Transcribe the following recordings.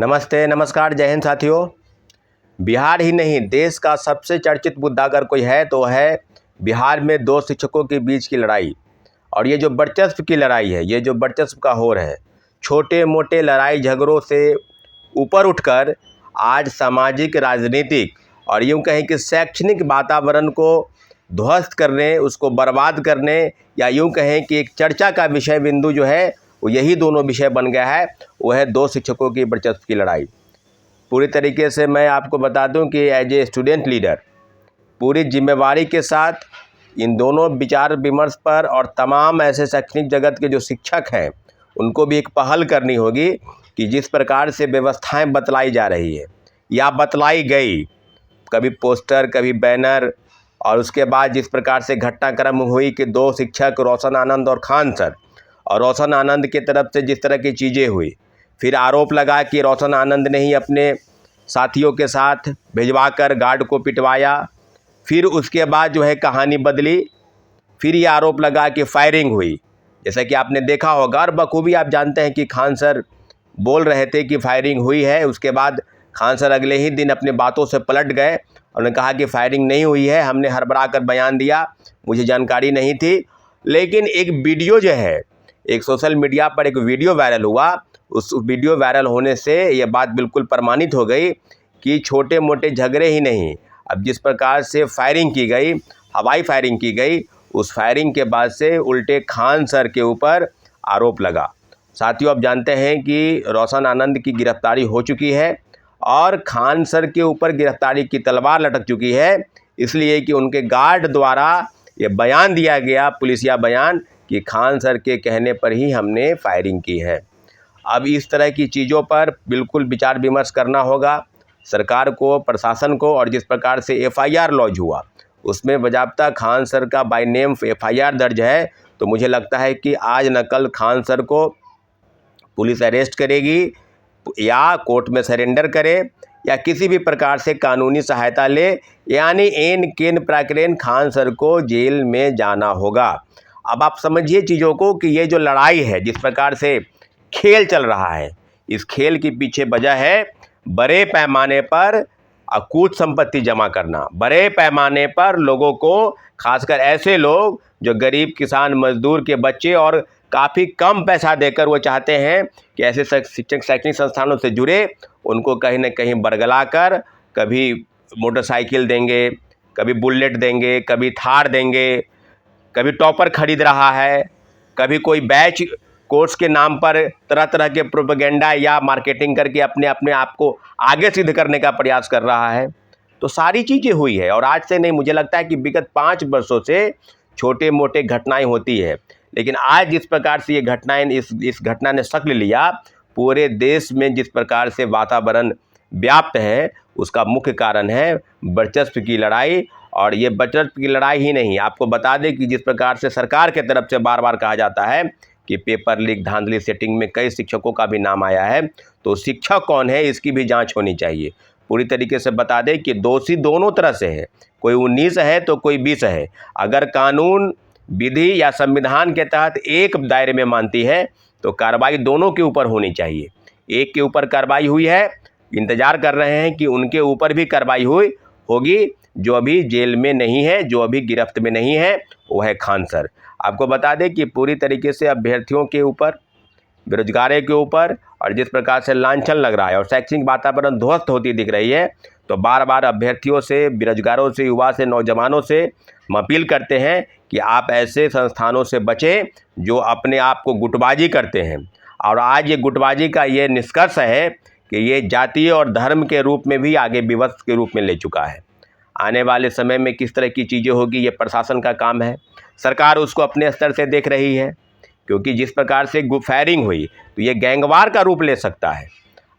नमस्ते, नमस्कार, जय हिंद साथियों। बिहार ही नहीं, देश का सबसे चर्चित मुद्दा अगर कोई है तो है बिहार में दो शिक्षकों के बीच की लड़ाई। और ये जो वर्चस्व की लड़ाई है, ये जो वर्चस्व का होर है, छोटे मोटे लड़ाई झगड़ों से ऊपर उठकर आज सामाजिक, राजनीतिक और यूँ कहें कि शैक्षणिक वातावरण को ध्वस्त करने, उसको बर्बाद करने, या यूँ कहें कि एक चर्चा का विषय बिंदु जो है वो यही दोनों विषय बन गया है। वो है दो शिक्षकों की वर्चस्व की लड़ाई। पूरी तरीके से मैं आपको बता दूं कि एज ए स्टूडेंट लीडर पूरी जिम्मेवारी के साथ इन दोनों विचार विमर्श पर और तमाम ऐसे शैक्षणिक जगत के जो शिक्षक हैं उनको भी एक पहल करनी होगी कि जिस प्रकार से व्यवस्थाएं बतलाई जा रही है या बतलाई गई, कभी पोस्टर, कभी बैनर, और उसके बाद जिस प्रकार से घटनाक्रम हुई कि दो शिक्षक रोशन आनंद और खान सर, और रोशन आनंद की तरफ से जिस तरह की चीज़ें हुई, फिर आरोप लगा कि रोशन आनंद ने ही अपने साथियों के साथ भिजवाकर गार्ड को पिटवाया। फिर उसके बाद जो है कहानी बदली, फिर ये आरोप लगा कि फायरिंग हुई, जैसा कि आपने देखा होगा और बखूबी आप जानते हैं कि खान सर बोल रहे थे कि फायरिंग हुई है। उसके बाद खान सर अगले ही दिन अपने बातों से पलट गए, उन्होंने कहा कि फायरिंग नहीं हुई है, हमने हड़बड़ा कर बयान दिया, मुझे जानकारी नहीं थी। लेकिन एक वीडियो जो है, एक सोशल मीडिया पर एक वीडियो वायरल हुआ, उस वीडियो वायरल होने से ये बात बिल्कुल प्रमाणित हो गई कि छोटे मोटे झगड़े ही नहीं, अब जिस प्रकार से फायरिंग की गई, हवाई फायरिंग की गई, उस फायरिंग के बाद से उल्टे खान सर के ऊपर आरोप लगा। साथियों, आप जानते हैं कि रोशन आनंद की गिरफ्तारी हो चुकी है और खान सर के ऊपर गिरफ्तारी की तलवार लटक चुकी है, इसलिए कि उनके गार्ड द्वारा ये बयान दिया गया, पुलिसिया बयान, कि खान सर के कहने पर ही हमने फायरिंग की है। अब इस तरह की चीज़ों पर बिल्कुल विचार विमर्श करना होगा सरकार को, प्रशासन को। और जिस प्रकार से एफआईआर लॉन्च हुआ उसमें बाकायदा खान सर का बाय नेम एफआईआर दर्ज है, तो मुझे लगता है कि आज न कल खान सर को पुलिस अरेस्ट करेगी या कोर्ट में सरेंडर करे या किसी भी प्रकार से कानूनी सहायता ले, यानी एन केन प्रकरण खान सर को जेल में जाना होगा। अब आप समझिए चीज़ों को कि ये जो लड़ाई है, जिस प्रकार से खेल चल रहा है, इस खेल के पीछे वजह है बड़े पैमाने पर अकूत संपत्ति जमा करना, बड़े पैमाने पर लोगों को, खासकर ऐसे लोग जो गरीब किसान मजदूर के बच्चे और काफ़ी कम पैसा देकर वो चाहते हैं कि ऐसे शिक्षक शैक्षणिक संस्थानों से जुड़े, उनको कहीं ना कहीं बरगला कर कभी मोटरसाइकिल देंगे, कभी बुलेट देंगे, कभी थार देंगे, कभी टॉपर खरीद रहा है, कभी कोई बैच कोर्स के नाम पर तरह तरह के प्रोपेगेंडा या मार्केटिंग करके अपने अपने आप को आगे सिद्ध करने का प्रयास कर रहा है। तो सारी चीज़ें हुई है और आज से नहीं, मुझे लगता है कि विगत 5 वर्षों से छोटे मोटे घटनाएं होती है, लेकिन आज जिस प्रकार से ये घटनाएं, इस घटना ने शक्ल लिया, पूरे देश में जिस प्रकार से वातावरण व्याप्त है, उसका मुख्य कारण है वर्चस्व की लड़ाई। और ये वर्चस्व की लड़ाई ही नहीं, आपको बता दें कि जिस प्रकार से सरकार के तरफ से बार बार कहा जाता है कि पेपर लीक, धांधली सेटिंग में कई शिक्षकों का भी नाम आया है, तो शिक्षक कौन है इसकी भी जांच होनी चाहिए। पूरी तरीके से बता दें कि दोषी दोनों तरह से है, कोई 19 है तो कोई 20 है। अगर कानून, विधि या संविधान के तहत एक दायरे में मानती है तो कार्रवाई दोनों के ऊपर होनी चाहिए। एक के ऊपर कार्रवाई हुई है, इंतजार कर रहे हैं कि उनके ऊपर भी कार्रवाई होगी, जो अभी जेल में नहीं है, जो अभी गिरफ्त में नहीं है, वो है खान सर। आपको बता दें कि पूरी तरीके से अभ्यर्थियों के ऊपर, बेरोजगारों के ऊपर और जिस प्रकार से लांछन लग रहा है और शैक्षणिक वातावरण ध्वस्त होती दिख रही है, तो बार बार अभ्यर्थियों से, बेरोजगारों से, युवा से, नौजवानों से हम अपील करते हैं कि आप ऐसे संस्थानों से बचें जो अपने आप को गुटबाजी करते हैं। और आज ये गुटबाजी का ये निष्कर्ष है कि ये जातीय और धर्म के रूप में भी आगे विवश के रूप में ले चुका है। आने वाले समय में किस तरह की चीज़ें होगी, ये प्रशासन का काम है। सरकार उसको अपने स्तर से देख रही है, क्योंकि जिस प्रकार से फायरिंग हुई तो ये गैंगवार का रूप ले सकता है।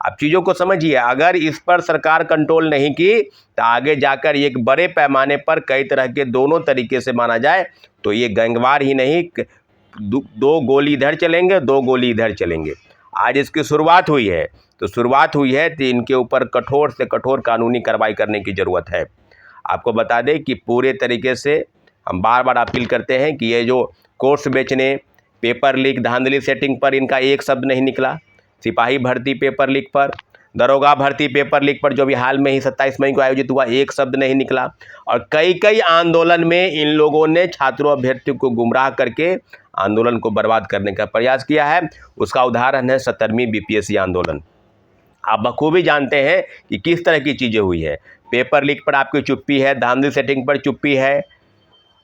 आप चीज़ों को समझिए, अगर इस पर सरकार कंट्रोल नहीं की तो आगे जाकर एक बड़े पैमाने पर कई तरह के, दोनों तरीके से माना जाए तो ये गैंगवार ही नहीं, दो गोली इधर चलेंगे, दो गोली इधर चलेंगे। आज इसकी शुरुआत हुई है, तो इनके ऊपर कठोर से कठोर कानूनी कार्रवाई करने की ज़रूरत है। आपको बता दें कि पूरे तरीके से हम बार बार अपील करते हैं कि ये जो कोर्स बेचने, पेपर लीक, धांधली सेटिंग पर इनका एक शब्द नहीं निकला। सिपाही भर्ती पेपर लीक पर, दरोगा भर्ती पेपर लीक पर जो भी हाल में ही 27 मई को आयोजित हुआ, एक शब्द नहीं निकला। और कई कई आंदोलन में इन लोगों ने छात्रों अभ्यर्थियों को गुमराह करके आंदोलन को बर्बाद करने का प्रयास किया है। उसका उदाहरण है 17वीं बीपीएससी आंदोलन। आप बखूबी जानते हैं कि किस तरह की चीज़ें हुई है। पेपर लीक पर आपकी चुप्पी है, धांधली सेटिंग पर चुप्पी है,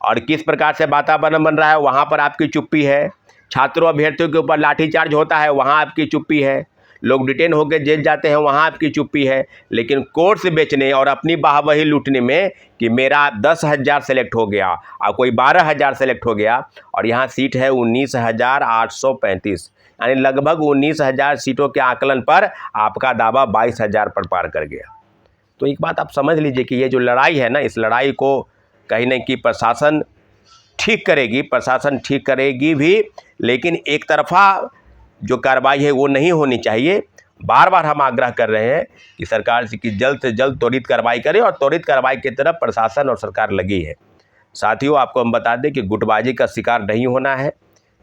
और किस प्रकार से वातावरण बन रहा है वहाँ पर आपकी चुप्पी है। छात्रों अभ्यर्थियों के ऊपर लाठीचार्ज होता है, वहाँ आपकी चुप्पी है। लोग डिटेन होकर जेल जाते हैं, वहाँ आपकी चुप्पी है। लेकिन कोर्स बेचने और अपनी वाहवाही लूटने में कि मेरा 10,000 सेलेक्ट हो गया और कोई 12,000 सेलेक्ट हो गया, और यहाँ सीट है 19,835, यानी लगभग 19,000 सीटों के आकलन पर आपका दावा 22,000 पर पार कर गया। तो एक बात आप समझ लीजिए कि ये जो लड़ाई है ना, इस लड़ाई को कहीं ना कहीं प्रशासन ठीक करेगी भी, लेकिन एक तरफा जो कार्रवाई है वो नहीं होनी चाहिए। बार बार हम आग्रह कर रहे हैं कि सरकार से कि जल्द से जल्द त्वरित कार्रवाई करे, और त्वरित कार्रवाई की तरफ प्रशासन और सरकार लगी है। साथियों, आपको हम बता दें कि गुटबाजी का शिकार नहीं होना है,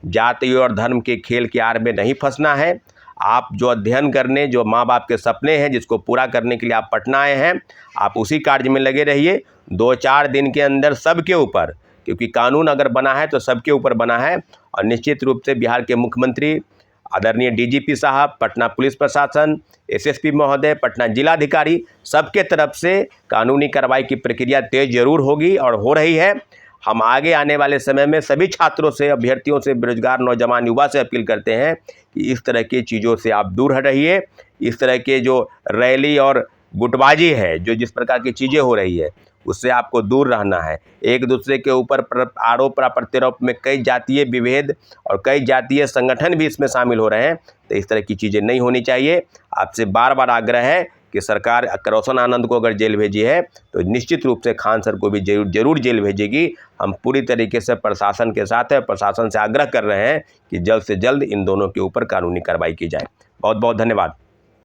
जाति और धर्म के खेल की आड़ में नहीं फंसना है। आप जो अध्ययन करने, जो माँ बाप के सपने हैं जिसको पूरा करने के लिए आप पटना आए हैं, आप उसी कार्य में लगे रहिए। 2-4 दिन के अंदर सबके ऊपर, क्योंकि कानून अगर बना है तो सबके ऊपर बना है, और निश्चित रूप से बिहार के मुख्यमंत्री आदरणीय डीजीपी साहब, पटना पुलिस प्रशासन, एसएसपी महोदय, पटना जिलाधिकारी, सबके तरफ से कानूनी कार्रवाई की प्रक्रिया तेज जरूर होगी और हो रही है। हम आगे आने वाले समय में सभी छात्रों से, अभ्यर्थियों से, बेरोजगार नौजवान युवा से अपील करते हैं कि इस तरह की चीज़ों से आप दूर रहिए। इस तरह के जो रैली और गुटबाजी है, जो जिस प्रकार की चीज़ें हो रही है, उससे आपको दूर रहना है। एक दूसरे के ऊपर आरोप प्रत्यारोप में कई जातीय विभेद और कई जातीय संगठन भी इसमें शामिल हो रहे हैं, तो इस तरह की चीज़ें नहीं होनी चाहिए। आपसे बार बार आग्रह है कि सरकार रोशन आनंद को अगर जेल भेजी है तो निश्चित रूप से खान सर को भी जरूर जेल भेजेगी। हम पूरी तरीके से प्रशासन के साथ है, प्रशासन से आग्रह कर रहे हैं कि जल्द से जल्द इन दोनों के ऊपर कानूनी कार्रवाई की जाए। बहुत बहुत धन्यवाद।